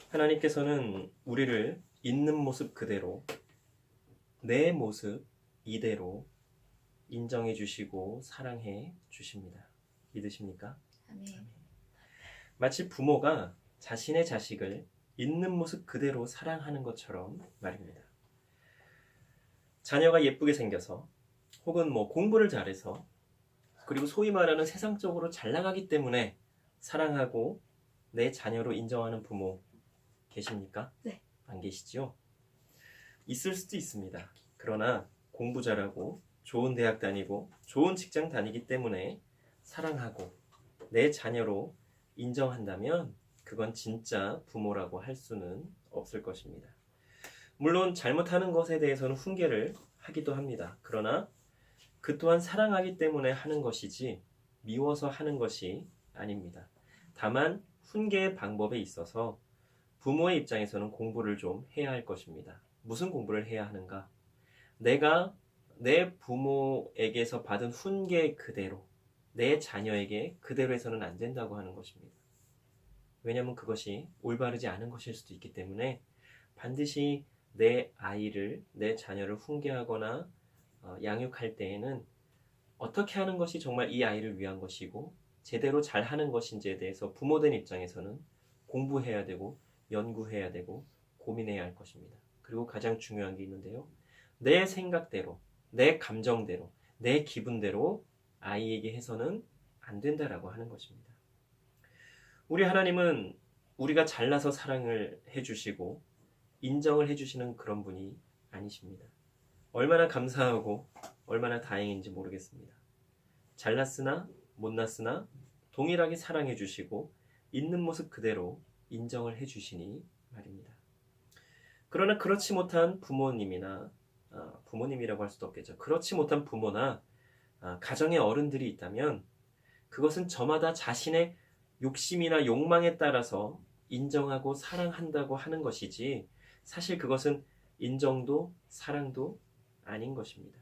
하나님께서는 우리를 있는 모습 그대로, 내 모습 이대로 인정해 주시고 사랑해 주십니다. 믿으십니까? 아멘. 마치 부모가 자신의 자식을 있는 모습 그대로 사랑하는 것처럼 말입니다. 자녀가 예쁘게 생겨서 혹은 공부를 잘해서 그리고 소위 말하는 세상적으로 잘 나가기 때문에 사랑하고 내 자녀로 인정하는 부모 계십니까? 네. 안 계시죠? 있을 수도 있습니다. 그러나 공부 잘하고 좋은 대학 다니고 좋은 직장 다니기 때문에 사랑하고 내 자녀로 인정한다면 그건 진짜 부모라고 할 수는 없을 것입니다. 물론 잘못하는 것에 대해서는 훈계를 하기도 합니다. 그러나 그 또한 사랑하기 때문에 하는 것이지 미워서 하는 것이 아닙니다. 다만 훈계의 방법에 있어서 부모의 입장에서는 공부를 좀 해야 할 것입니다. 무슨 공부를 해야 하는가? 내가 내 부모에게서 받은 훈계 그대로 내 자녀에게 그대로 해서는 안 된다고 하는 것입니다. 왜냐하면 그것이 올바르지 않은 것일 수도 있기 때문에 반드시 내 아이를, 내 자녀를 훈계하거나 양육할 때에는 어떻게 하는 것이 정말 이 아이를 위한 것이고 제대로 잘하는 것인지에 대해서 부모된 입장에서는 공부해야 되고 연구해야 되고 고민해야 할 것입니다. 그리고 가장 중요한 게 있는데요. 내 생각대로, 내 감정대로, 내 기분대로 아이에게 해서는 안 된다라고 하는 것입니다. 우리 하나님은 우리가 잘나서 사랑을 해주시고 인정을 해주시는 그런 분이 아니십니다. 얼마나 감사하고 얼마나 다행인지 모르겠습니다. 잘났으나 못났으나 동일하게 사랑해 주시고 있는 모습 그대로 인정을 해주시니 말입니다. 그러나 그렇지 못한 부모님이나 부모님이라고 할 수도 없겠죠. 그렇지 못한 부모나 가정의 어른들이 있다면 그것은 저마다 자신의 욕심이나 욕망에 따라서 인정하고 사랑한다고 하는 것이지 사실 그것은 인정도 사랑도 아닌 것입니다.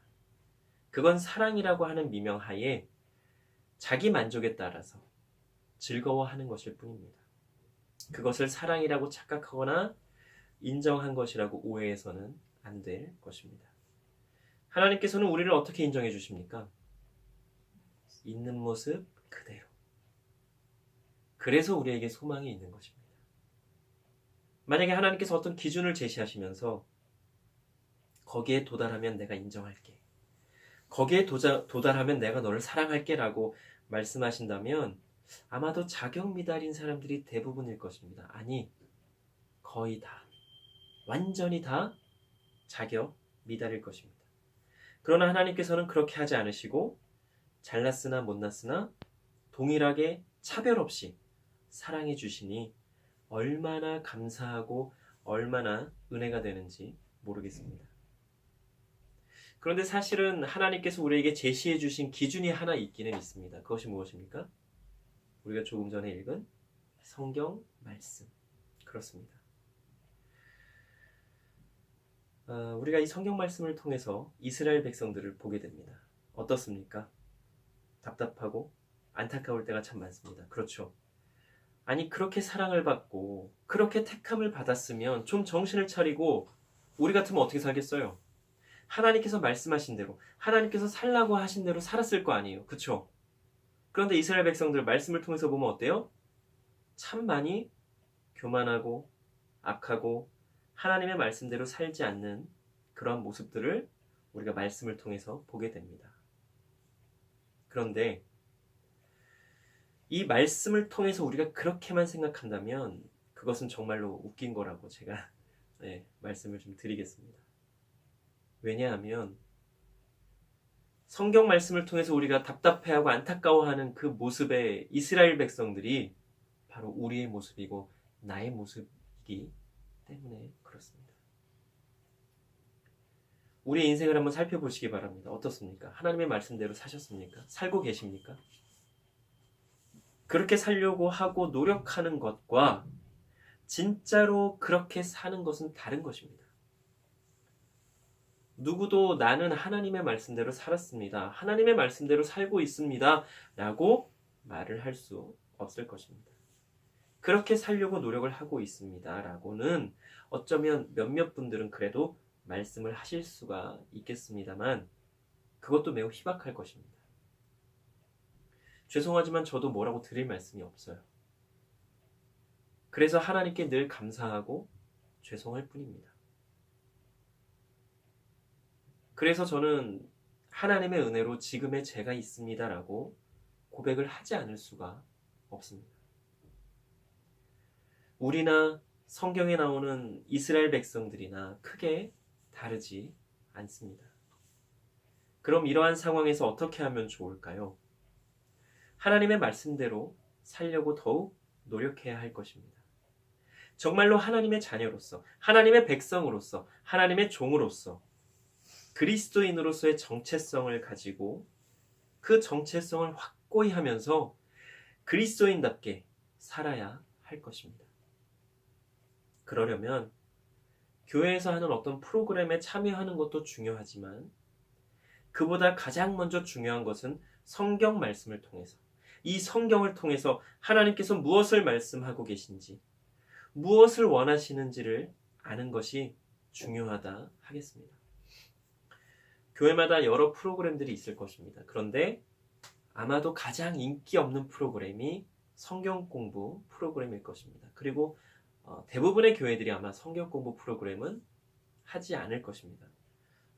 그건 사랑이라고 하는 미명하에 자기 만족에 따라서 즐거워하는 것일 뿐입니다. 그것을 사랑이라고 착각하거나 인정한 것이라고 오해해서는 안 될 것입니다. 하나님께서는 우리를 어떻게 인정해 주십니까? 있는 모습 그대로. 그래서 우리에게 소망이 있는 것입니다. 만약에 하나님께서 어떤 기준을 제시하시면서 거기에 도달하면 내가 인정할게. 거기에 도달하면 내가 너를 사랑할게 라고 말씀하신다면 아마도 자격 미달인 사람들이 대부분일 것입니다. 아니, 거의 다. 완전히 다 자격 미달일 것입니다. 그러나 하나님께서는 그렇게 하지 않으시고 잘났으나 못났으나 동일하게 차별 없이 사랑해 주시니 얼마나 감사하고 얼마나 은혜가 되는지 모르겠습니다. 그런데 사실은 하나님께서 우리에게 제시해 주신 기준이 하나 있기는 있습니다. 그것이 무엇입니까? 우리가 조금 전에 읽은 성경 말씀. 그렇습니다. 우리가 이 성경 말씀을 통해서 이스라엘 백성들을 보게 됩니다. 어떻습니까? 답답하고 안타까울 때가 참 많습니다. 그렇죠. 아니 그렇게 사랑을 받고 그렇게 택함을 받았으면 좀 정신을 차리고 우리 같으면 어떻게 살겠어요? 하나님께서 말씀하신 대로 하나님께서 살라고 하신 대로 살았을 거 아니에요. 그렇죠? 그런데 이스라엘 백성들 말씀을 통해서 보면 어때요? 참 많이 교만하고 악하고 하나님의 말씀대로 살지 않는 그러한 모습들을 우리가 말씀을 통해서 보게 됩니다. 그런데 이 말씀을 통해서 우리가 그렇게만 생각한다면 그것은 정말로 웃긴 거라고 제가 말씀을 좀 드리겠습니다. 왜냐하면 성경 말씀을 통해서 우리가 답답해하고 안타까워하는 그 모습의 이스라엘 백성들이 바로 우리의 모습이고 나의 모습이기 때문에 그렇습니다. 우리의 인생을 한번 살펴보시기 바랍니다. 어떻습니까? 하나님의 말씀대로 사셨습니까? 살고 계십니까? 그렇게 살려고 하고 노력하는 것과 진짜로 그렇게 사는 것은 다른 것입니다. 누구도 나는 하나님의 말씀대로 살았습니다. 하나님의 말씀대로 살고 있습니다. 라고 말을 할 수 없을 것입니다. 그렇게 살려고 노력을 하고 있습니다. 라고는 어쩌면 몇몇 분들은 그래도 말씀을 하실 수가 있겠습니다만 그것도 매우 희박할 것입니다. 죄송하지만 저도 뭐라고 드릴 말씀이 없어요. 그래서 하나님께 늘 감사하고 죄송할 뿐입니다. 그래서 저는 하나님의 은혜로 지금의 제가 있습니다라고 고백을 하지 않을 수가 없습니다. 우리나 성경에 나오는 이스라엘 백성들이나 크게 다르지 않습니다. 그럼 이러한 상황에서 어떻게 하면 좋을까요? 하나님의 말씀대로 살려고 더욱 노력해야 할 것입니다. 정말로 하나님의 자녀로서, 하나님의 백성으로서, 하나님의 종으로서, 그리스도인으로서의 정체성을 가지고 그 정체성을 확고히 하면서 그리스도인답게 살아야 할 것입니다. 그러려면 교회에서 하는 어떤 프로그램에 참여하는 것도 중요하지만 그보다 가장 먼저 중요한 것은 성경 말씀을 통해서, 이 성경을 통해서 하나님께서 무엇을 말씀하고 계신지, 무엇을 원하시는지를 아는 것이 중요하다 하겠습니다. 교회마다 여러 프로그램들이 있을 것입니다. 그런데 아마도 가장 인기 없는 프로그램이 성경 공부 프로그램일 것입니다. 그리고 대부분의 교회들이 아마 성경 공부 프로그램은 하지 않을 것입니다.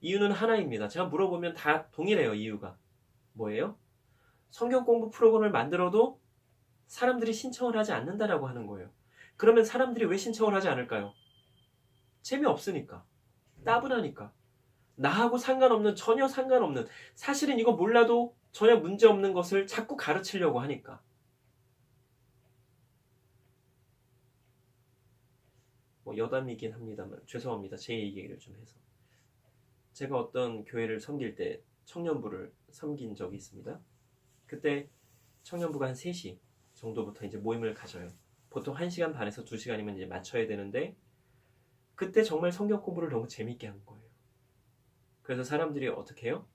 이유는 하나입니다. 제가 물어보면 다 동일해요. 이유가 뭐예요? 성경 공부 프로그램을 만들어도 사람들이 신청을 하지 않는다라고 하는 거예요. 그러면 사람들이 왜 신청을 하지 않을까요? 재미없으니까, 따분하니까, 나하고 상관없는, 전혀 상관없는, 사실은 이거 몰라도 전혀 문제없는 것을 자꾸 가르치려고 하니까. 여담이긴 합니다만 죄송합니다. 제 얘기를 좀 해서. 제가 어떤 교회를 섬길 때 청년부를 섬긴 적이 있습니다. 그때 청년부가 한 3시 정도부터 이제 모임을 가져요. 보통 1시간 반에서 2시간이면 이제 맞춰야 되는데 그때 정말 성경 공부를 너무 재밌게 한 거예요. 그래서 사람들이 어떻게 해요?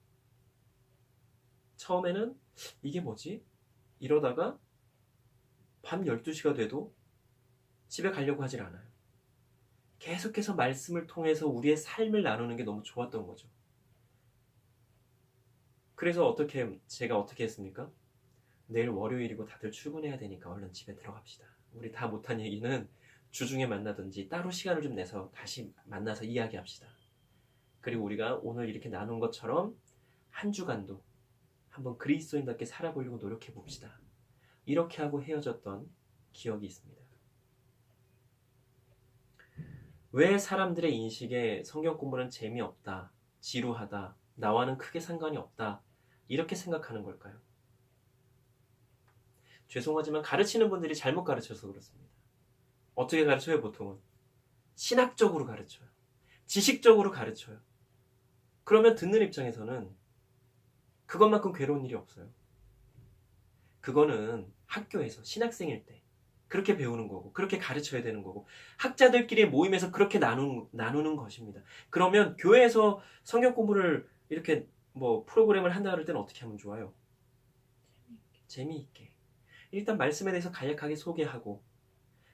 처음에는 이게 뭐지? 이러다가 밤 12시가 돼도 집에 가려고 하질 않아요. 계속해서 말씀을 통해서 우리의 삶을 나누는 게 너무 좋았던 거죠. 그래서 제가 어떻게 했습니까? 내일 월요일이고 다들 출근해야 되니까 얼른 집에 들어갑시다. 우리 다 못한 얘기는 주중에 만나든지 따로 시간을 좀 내서 다시 만나서 이야기합시다. 그리고 우리가 오늘 이렇게 나눈 것처럼 한 주간도 한번 그리스도인답게 살아보려고 노력해 봅시다. 이렇게 하고 헤어졌던 기억이 있습니다. 왜 사람들의 인식에 성경 공부는 재미없다, 지루하다, 나와는 크게 상관이 없다 이렇게 생각하는 걸까요? 죄송하지만 가르치는 분들이 잘못 가르쳐서 그렇습니다. 어떻게 가르쳐요? 보통은 신학적으로 가르쳐요. 지식적으로 가르쳐요. 그러면 듣는 입장에서는 그것만큼 괴로운 일이 없어요. 그거는 학교에서 신학생일 때 그렇게 배우는 거고 그렇게 가르쳐야 되는 거고 학자들끼리 모임에서 그렇게 나누는 것입니다. 그러면 교회에서 성경 공부를 이렇게 프로그램을 한다 그럴 때는 어떻게 하면 좋아요? 재미있게. 일단 말씀에 대해서 간략하게 소개하고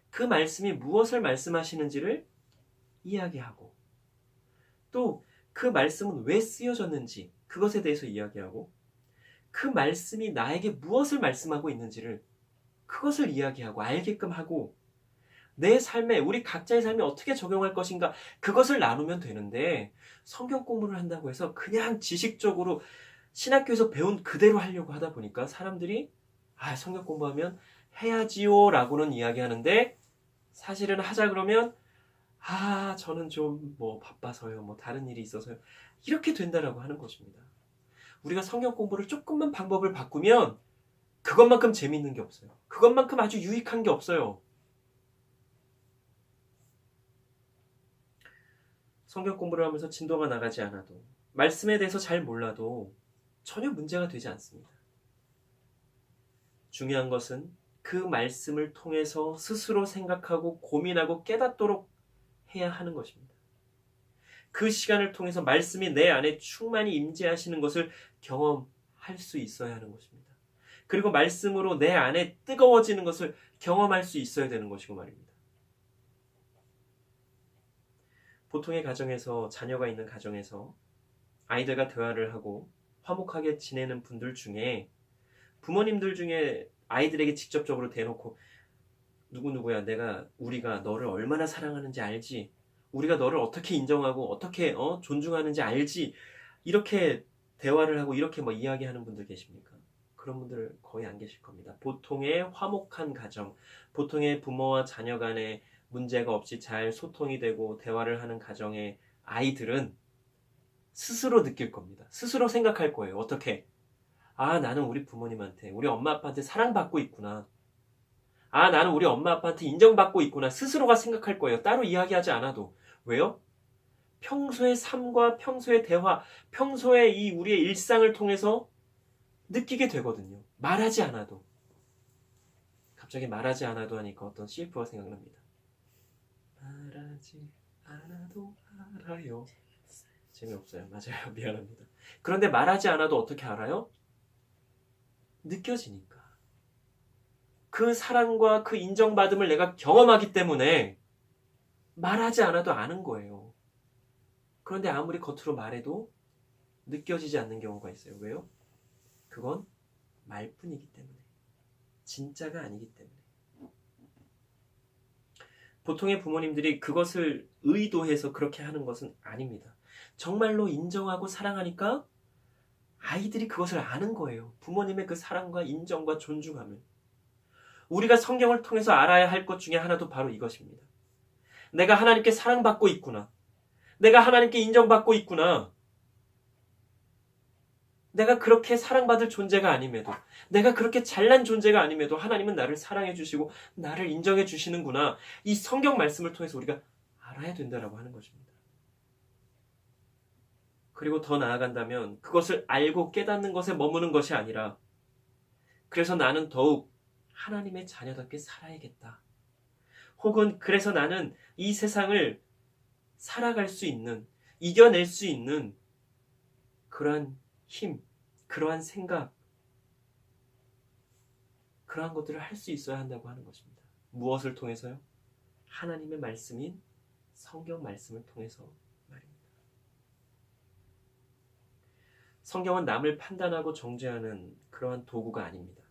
그 말씀이 무엇을 말씀하시는지를 이야기하고 또 그 말씀은 왜 쓰여졌는지 그것에 대해서 이야기하고 그 말씀이 나에게 무엇을 말씀하고 있는지를 그것을 이야기하고 알게끔 하고 내 삶에 우리 각자의 삶에 어떻게 적용할 것인가 그것을 나누면 되는데 성경 공부를 한다고 해서 그냥 지식적으로 신학교에서 배운 그대로 하려고 하다 보니까 사람들이 성경 공부하면 해야지요 라고는 이야기하는데 사실은 하자 그러면 저는 좀 바빠서요 다른 일이 있어서요 이렇게 된다라고 하는 것입니다. 우리가 성경 공부를 조금만 방법을 바꾸면 그것만큼 재미있는 게 없어요. 그것만큼 아주 유익한 게 없어요. 성경 공부를 하면서 진도가 나가지 않아도 말씀에 대해서 잘 몰라도 전혀 문제가 되지 않습니다. 중요한 것은 그 말씀을 통해서 스스로 생각하고 고민하고 깨닫도록 해야 하는 것입니다. 그 시간을 통해서 말씀이 내 안에 충만히 임재하시는 것을 경험할 수 있어야 하는 것입니다. 그리고 말씀으로 내 안에 뜨거워지는 것을 경험할 수 있어야 되는 것이고 말입니다. 보통의 가정에서, 자녀가 있는 가정에서 아이들과 대화를 하고 화목하게 지내는 분들 중에, 부모님들 중에 아이들에게 직접적으로 대놓고 누구누구야, 우리가 너를 얼마나 사랑하는지 알지? 우리가 너를 어떻게 인정하고 어떻게 존중하는지 알지? 이렇게 대화를 하고 이렇게 이야기하는 분들 계십니까? 그런 분들 거의 안 계실 겁니다. 보통의 화목한 가정, 보통의 부모와 자녀 간에 문제가 없이 잘 소통이 되고 대화를 하는 가정의 아이들은 스스로 느낄 겁니다. 스스로 생각할 거예요. 어떻게? 아, 나는 우리 부모님한테, 우리 엄마 아빠한테 사랑받고 있구나. 아, 나는 우리 엄마 아빠한테 인정받고 있구나. 스스로가 생각할 거예요. 따로 이야기하지 않아도. 왜요? 평소의 삶과 평소의 대화, 평소의 이 우리의 일상을 통해서 느끼게 되거든요. 말하지 않아도. 갑자기 말하지 않아도 하니까 어떤 CF가 생각납니다. 말하지 않아도 알아요. 재미없어요. 맞아요. 미안합니다. 그런데 말하지 않아도 어떻게 알아요? 느껴지니까. 그 사랑과 그 인정받음을 내가 경험하기 때문에 말하지 않아도 아는 거예요. 그런데 아무리 겉으로 말해도 느껴지지 않는 경우가 있어요. 왜요? 그건 말뿐이기 때문에. 진짜가 아니기 때문에. 보통의 부모님들이 그것을 의도해서 그렇게 하는 것은 아닙니다. 정말로 인정하고 사랑하니까 아이들이 그것을 아는 거예요. 부모님의 그 사랑과 인정과 존중함을. 우리가 성경을 통해서 알아야 할 것 중에 하나도 바로 이것입니다. 내가 하나님께 사랑받고 있구나. 내가 하나님께 인정받고 있구나. 내가 그렇게 사랑받을 존재가 아님에도, 내가 그렇게 잘난 존재가 아님에도 하나님은 나를 사랑해 주시고 나를 인정해 주시는구나. 이 성경 말씀을 통해서 우리가 알아야 된다라고 하는 것입니다. 그리고 더 나아간다면 그것을 알고 깨닫는 것에 머무는 것이 아니라, 그래서 나는 더욱 하나님의 자녀답게 살아야겠다. 혹은 그래서 나는 이 세상을 살아갈 수 있는, 이겨낼 수 있는 그러한 힘, 그러한 생각, 그러한 것들을 할 수 있어야 한다고 하는 것입니다. 무엇을 통해서요? 하나님의 말씀인 성경 말씀을 통해서 말입니다. 성경은 남을 판단하고 정죄하는 그러한 도구가 아닙니다.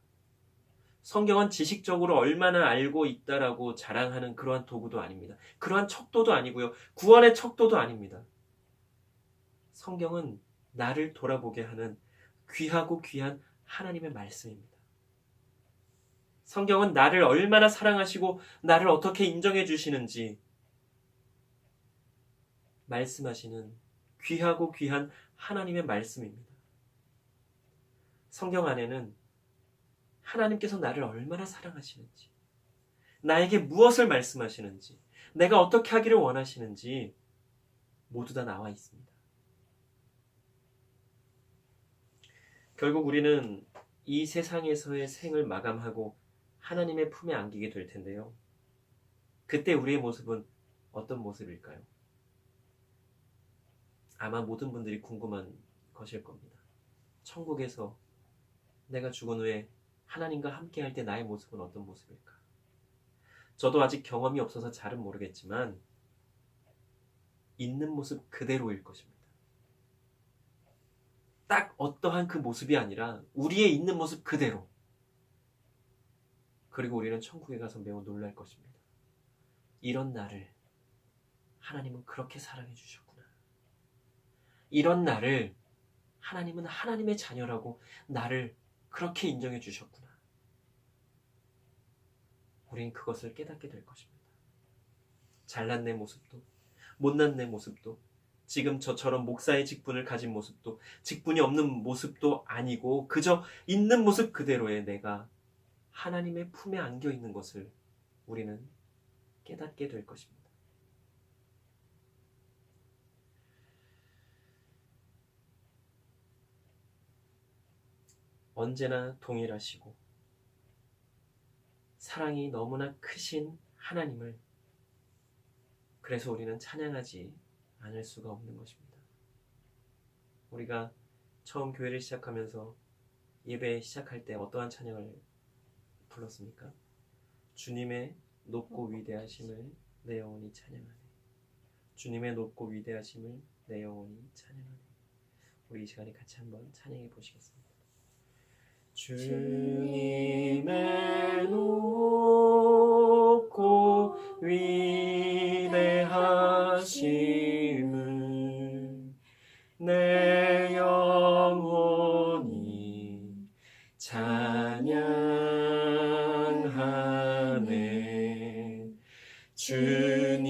성경은 지식적으로 얼마나 알고 있다라고 자랑하는 그러한 도구도 아닙니다. 그러한 척도도 아니고요. 구원의 척도도 아닙니다. 성경은 나를 돌아보게 하는 귀하고 귀한 하나님의 말씀입니다. 성경은 나를 얼마나 사랑하시고 나를 어떻게 인정해 주시는지 말씀하시는 귀하고 귀한 하나님의 말씀입니다. 성경 안에는 하나님께서 나를 얼마나 사랑하시는지, 나에게 무엇을 말씀하시는지, 내가 어떻게 하기를 원하시는지 모두 다 나와 있습니다. 결국 우리는 이 세상에서의 생을 마감하고 하나님의 품에 안기게 될 텐데요. 그때 우리의 모습은 어떤 모습일까요? 아마 모든 분들이 궁금한 것일 겁니다. 천국에서 내가 죽은 후에 하나님과 함께 할 때 나의 모습은 어떤 모습일까? 저도 아직 경험이 없어서 잘은 모르겠지만 있는 모습 그대로일 것입니다. 딱 어떠한 그 모습이 아니라 우리의 있는 모습 그대로. 그리고 우리는 천국에 가서 매우 놀랄 것입니다. 이런 나를 하나님은 그렇게 사랑해 주셨구나. 이런 나를 하나님은 하나님의 자녀라고 나를 그렇게 인정해 주셨구나. 우린 그것을 깨닫게 될 것입니다. 잘난 내 모습도, 못난 내 모습도, 지금 저처럼 목사의 직분을 가진 모습도, 직분이 없는 모습도 아니고 그저 있는 모습 그대로의 내가 하나님의 품에 안겨 있는 것을 우리는 깨닫게 될 것입니다. 언제나 동일하시고 사랑이 너무나 크신 하나님을, 그래서 우리는 찬양하지 않을 수가 없는 것입니다. 우리가 처음 교회를 시작하면서 예배 시작할 때 어떠한 찬양을 불렀습니까? 주님의 높고 위대하심을 내 영혼이 찬양하네. 주님의 높고 위대하심을 내 영혼이 찬양하네. 우리 이 시간에 같이 한번 찬양해 보시겠습니다. 주님의 높고 위대하심을 내 영혼이 찬양하네. 주님의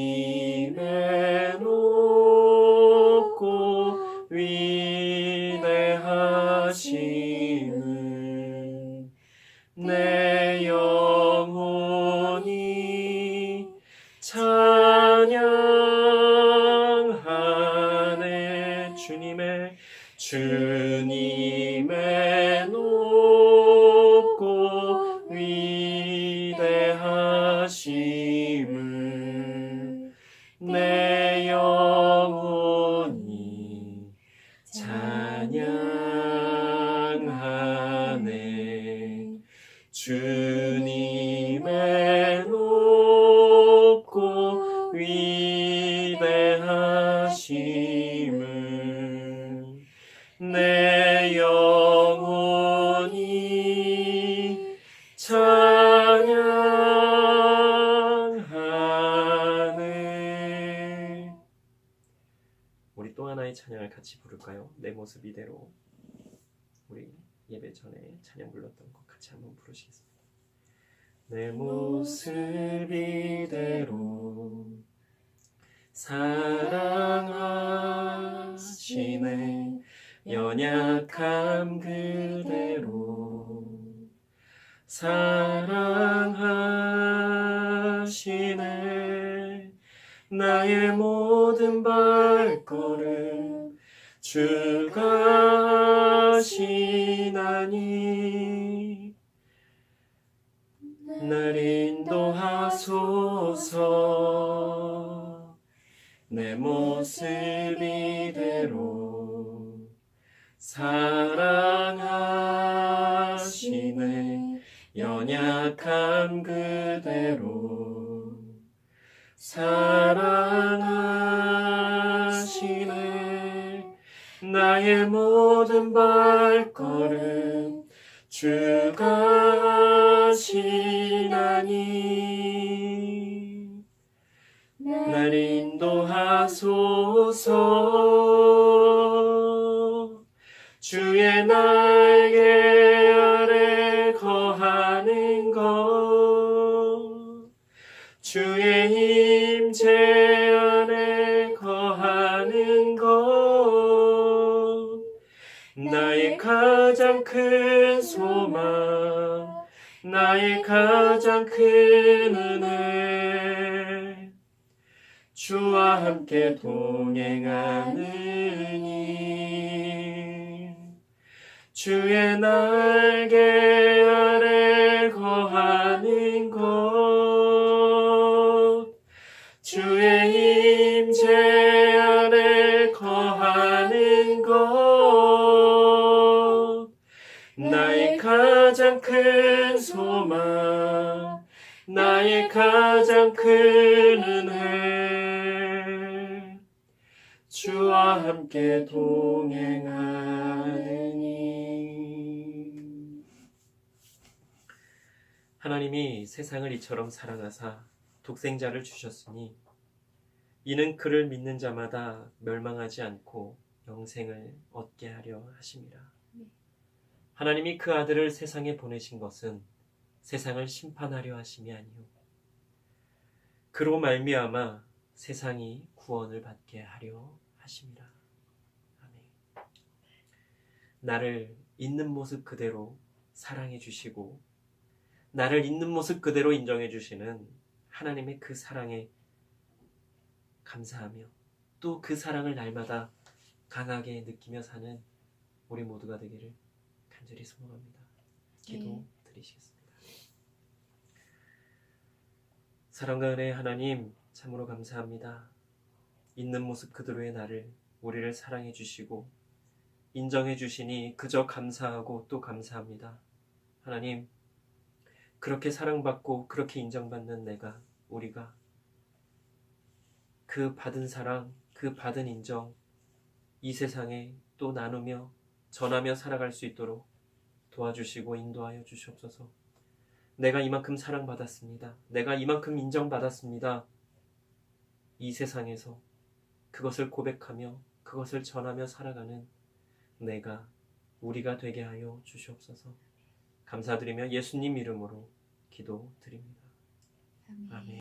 높고 위대하심을 내 영혼이 찬양하네. 주님의 높고 위대하심을 내 영혼이 찬양하네. 주님의 높고 위대하심을 내 영혼이 찬양하네. 우리 또 하나의 찬양을 같이 부를까요? 내 모습 이대로. 우리 예배 전에 찬양 불렀던 것 같이 한번 부르시겠습니다. 내 모습 이대로 사랑하시네. 연약함 그대로 사랑하시네. 나의 모든 발걸음 주가 하시나니 날 인도하소서. 내 모습 이대로 사랑하시네. 연약함 그대로 사랑하시네. 나의 모든 발걸음 주가 하시나니 날 인도하소서. 주의 날개 아래 거하는 것, 주의 임재 안에 거하는 것, 나의 가장 큰 소망, 나의 가장 큰 은혜, 주와 함께 동행하느니 주의 날개 아래 거하는 것, 주의 임재 안에 거하는 것, 나의 가장 큰 소망, 나의 가장 큰 은혜, 주와 함께 동행하느니. 하나님이 세상을 이처럼 사랑하사 독생자를 주셨으니 이는 그를 믿는 자마다 멸망하지 않고 영생을 얻게 하려 하심이라. 하나님이 그 아들을 세상에 보내신 것은 세상을 심판하려 하심이 아니요 그로 말미암아 세상이 구원을 받게 하려 하심이라. 아멘. 나를 있는 모습 그대로 사랑해 주시고 나를 있는 모습 그대로 인정해 주시는 하나님의 그 사랑에 감사하며 또 그 사랑을 날마다 강하게 느끼며 사는 우리 모두가 되기를 간절히 소망합니다. 기도 드리시겠습니다. 사랑과 은혜의 하나님, 참으로 감사합니다. 있는 모습 그대로의 나를, 우리를 사랑해 주시고 인정해 주시니 그저 감사하고 또 감사합니다. 하나님, 그렇게 사랑받고 그렇게 인정받는 내가, 우리가 그 받은 사랑, 그 받은 인정 이 세상에 또 나누며 전하며 살아갈 수 있도록 도와주시고 인도하여 주시옵소서. 내가 이만큼 사랑받았습니다. 내가 이만큼 인정받았습니다. 이 세상에서 그것을 고백하며 그것을 전하며 살아가는 내가, 우리가 되게 하여 주시옵소서. 감사드리며 예수님 이름으로 기도드립니다. 아멘.